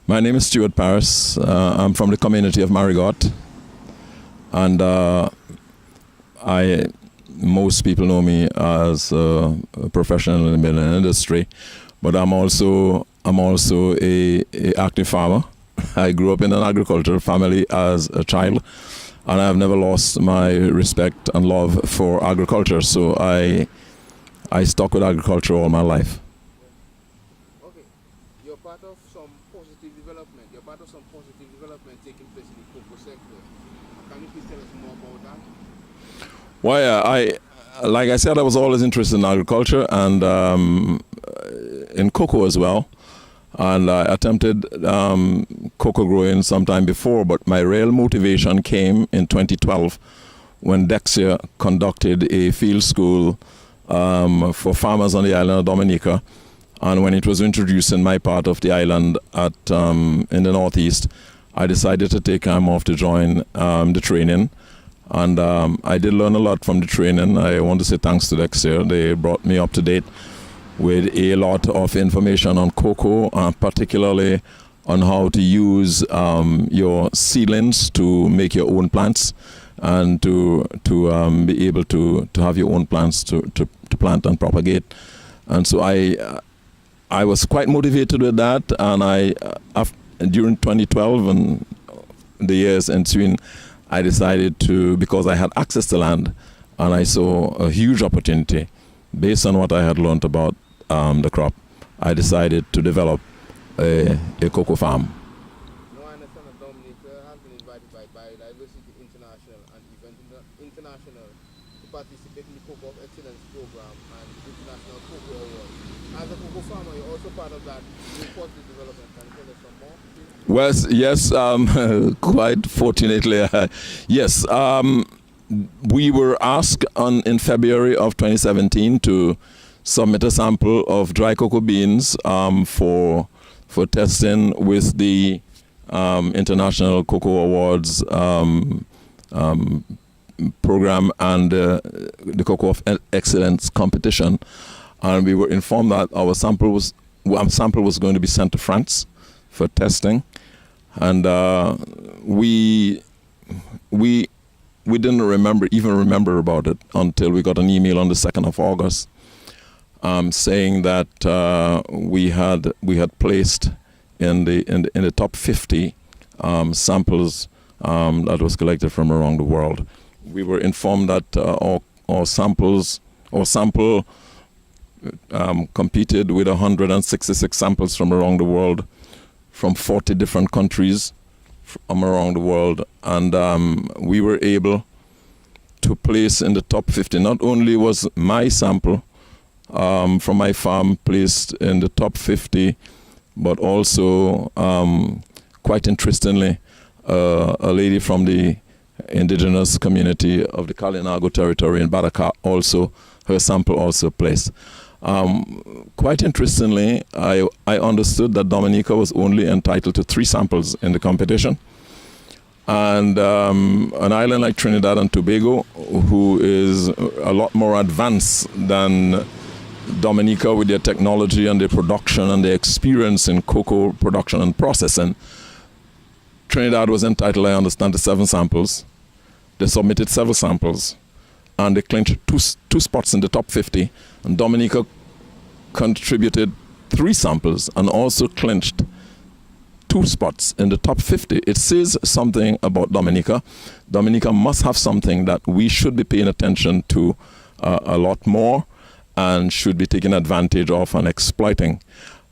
My name is Stewart Paris. I'm from the community of Marigot, and most people know me as a professional in the milling industry, but I'm also a active farmer. I grew up in an agricultural family as a child, and I've never lost my respect and love for agriculture. So I stuck with agriculture all my life. Okay, you're part of some positive development. You're part of some positive development taking place in the cocoa sector. Can you please tell us more about that? Well, yeah, like I said, I was always interested in agriculture and in cocoa as well. And I attempted cocoa growing sometime before, but my real motivation came in 2012 when Dexia conducted a field school for farmers on the island of Dominica. And when it was introduced in my part of the island in the northeast, I decided to take time off to join the training. And I did learn a lot from the training. I want to say thanks to Dexia. They brought me up to date with a lot of information on cocoa, particularly on how to use your seedlings to make your own plants and to be able to have your own plants to plant and propagate. And so I was quite motivated with that, and during 2012 and the years ensuing, I decided to, because I had access to land and I saw a huge opportunity based on what I had learned about the crop, I decided to develop a cocoa farm. Now I understand that Dominica has been invited by Biodiversity International and Event International to participate in the Cocoa of Excellence program and the International Cocoa Award. As a cocoa farmer, you're also part of that new positive development. Can you tell us some more, please? Well, yes, quite fortunately, yes. We were asked in February of 2017 to submit a sample of dry cocoa beans for testing with the International Cocoa Awards program and the Cocoa of Excellence competition. And we were informed that our sample was going to be sent to France for testing. And we didn't even remember about it until we got an email on the 2nd of August saying that we had placed in the top 50 samples that was collected from around the world. We were informed that our sample competed with 166 samples from around the world, from 40 different countries from around the world, and we were able to place in the top 50. Not only was my sample from my farm placed in the top 50, but also, quite interestingly, a lady from the indigenous community of the Kalinago territory in Badaka her sample also placed. Quite interestingly, I understood that Dominica was only entitled to 3 samples in the competition. And an island like Trinidad and Tobago, who is a lot more advanced than Dominica with their technology and their production and their experience in cocoa production and processing, Trinidad was entitled, I understand, to 7 samples. They submitted several samples, and they clinched two spots in the top 50. And Dominica contributed 3 samples and also clinched 2 spots in the top 50. It says something about Dominica. Dominica must have something that we should be paying attention to a lot more and should be taking advantage of and exploiting.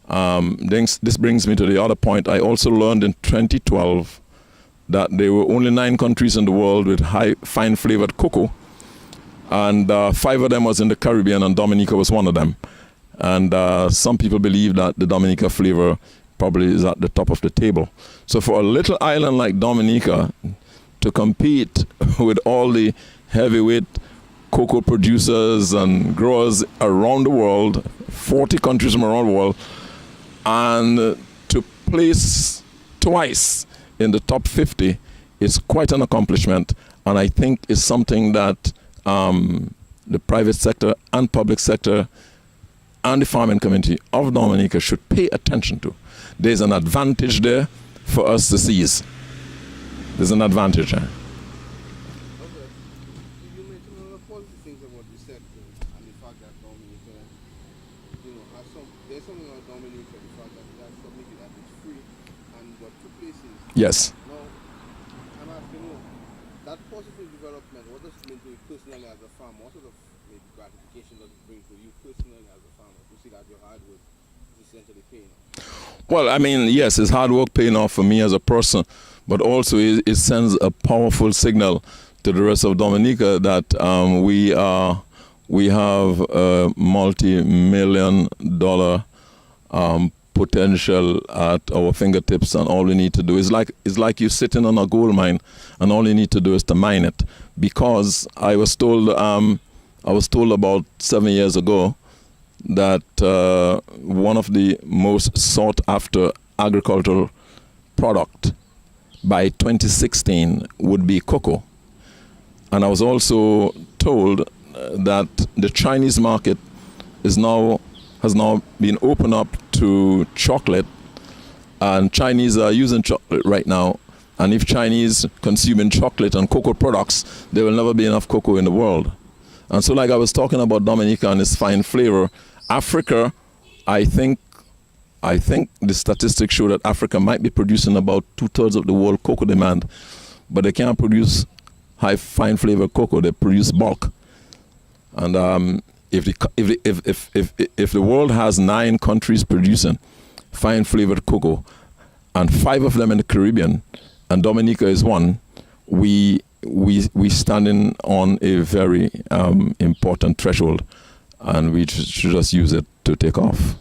This brings me to the other point. I also learned in 2012 that there were only 9 countries in the world with fine flavored cocoa, and 5 of them was in the Caribbean, and Dominica was one of them. And some people believe that the Dominica flavor probably is at the top of the table. So for a little island like Dominica to compete with all the heavyweight cocoa producers and growers around the world, 40 countries from around the world, and to place twice in the top 50 is quite an accomplishment, and I think is something that the private sector and public sector and the farming community of Dominica should pay attention to. There's an advantage there for us to seize. There's an advantage there. Okay. You mentioned a lot of positive things about the sector and the fact that Dominica, has there's something about Dominica, the fact that it has submitted that it's free and got two places. Yes. Now, I'm asking you, that positive development, what does it mean to you personally as a farmer? What sort of maybe gratification does it bring to you personally as a farmer to see that your hard work is essentially paying off? Well, I mean, yes, it's hard work paying off for me as a person, but also it sends a powerful signal to the rest of Dominica that we have a multi-million dollar potential at our fingertips, and all we need to do is it's like you sitting on a gold mine, and all you need to do is to mine it. Because I was told about 7 years ago that one of the most sought after agricultural product by 2016 would be cocoa. And I was also told that the Chinese market has now been opened up to chocolate, and Chinese are using chocolate right now. And if Chinese consuming chocolate and cocoa products, there will never be enough cocoa in the world. And so, like I was talking about Dominica and its fine flavor, Africa, I think the statistics show that Africa might be producing about 2/3 of the world cocoa demand, but they can't produce high fine flavor cocoa. They produce bulk. And if the world has 9 countries producing fine flavored cocoa, and 5 of them in the Caribbean, and Dominica is one, we standing on a very important threshold, and we should just use it to take off.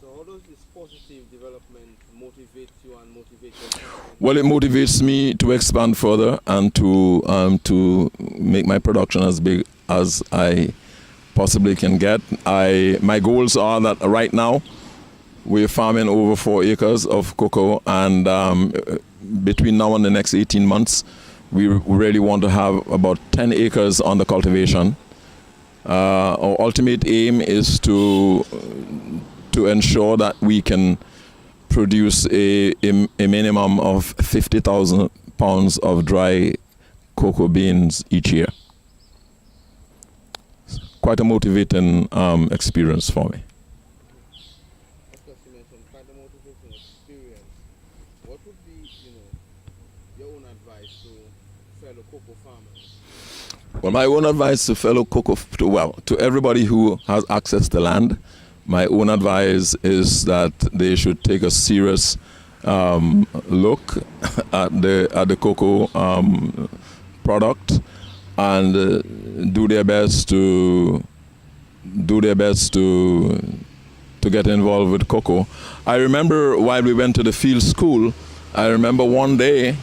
So how does this positive development motivate you and motivate your family? Well, it motivates me to expand further and to make my production as big as I possibly can get. My goals are that right now we're farming over 4 acres of cocoa, and between now and the next 18 months, we really want to have about 10 acres under cultivation. Our ultimate aim is to ensure that we can produce a minimum of 50,000 pounds of dry cocoa beans each year. Quite a motivating experience for me. Of course, you mentioned quite a motivating experience. What would be, your own advice to fellow cocoa farmers? Well, my own advice to fellow to everybody who has access to land, my own advice is that they should take a serious look at the cocoa product, and do their best to get involved with cocoa. I remember while we went to the field school, I remember one day